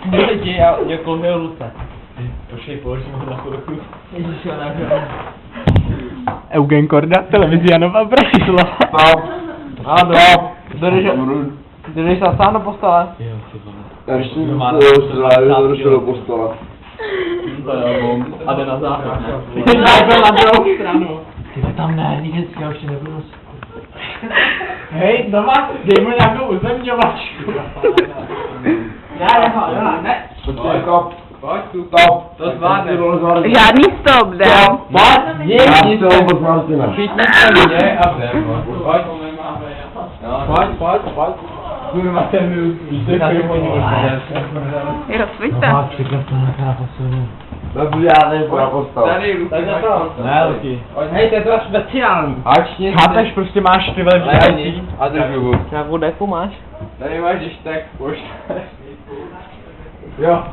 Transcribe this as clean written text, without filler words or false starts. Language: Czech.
Můžete, já kolmil ruce. Počkej, položím ho na chvilku. Ježiši, ona Eugen Korda, televize Janova Bratislava. Stop. Ano, jdeš sám do postele? Já ještě došel do postele. To jo, a jde na záchod, ne? Byl na druhou stranu. Ty tam ne, nikdy já už tě nebudu. Hej, doma, dej mu nějakou uzemňovačku. Ne. Počkej, stop. Pojď tu. Stop. To zvládne. Žádný stop, dám. Pojď, Já chci vůbec Martina. Chytni se mě a jdem. Pojď. Pojď. Kurva, ten mi už na to Je rozsvíte. Dobře, já nejdu na postele. Tady, tak na to. Ne, Luky. Hej, to je to speciální. Ač nic. Chápeš, prostě máš ty vole vždycky. A držu budu. Nějakou deku máš? Tady máš, když tak pošleš. Jo.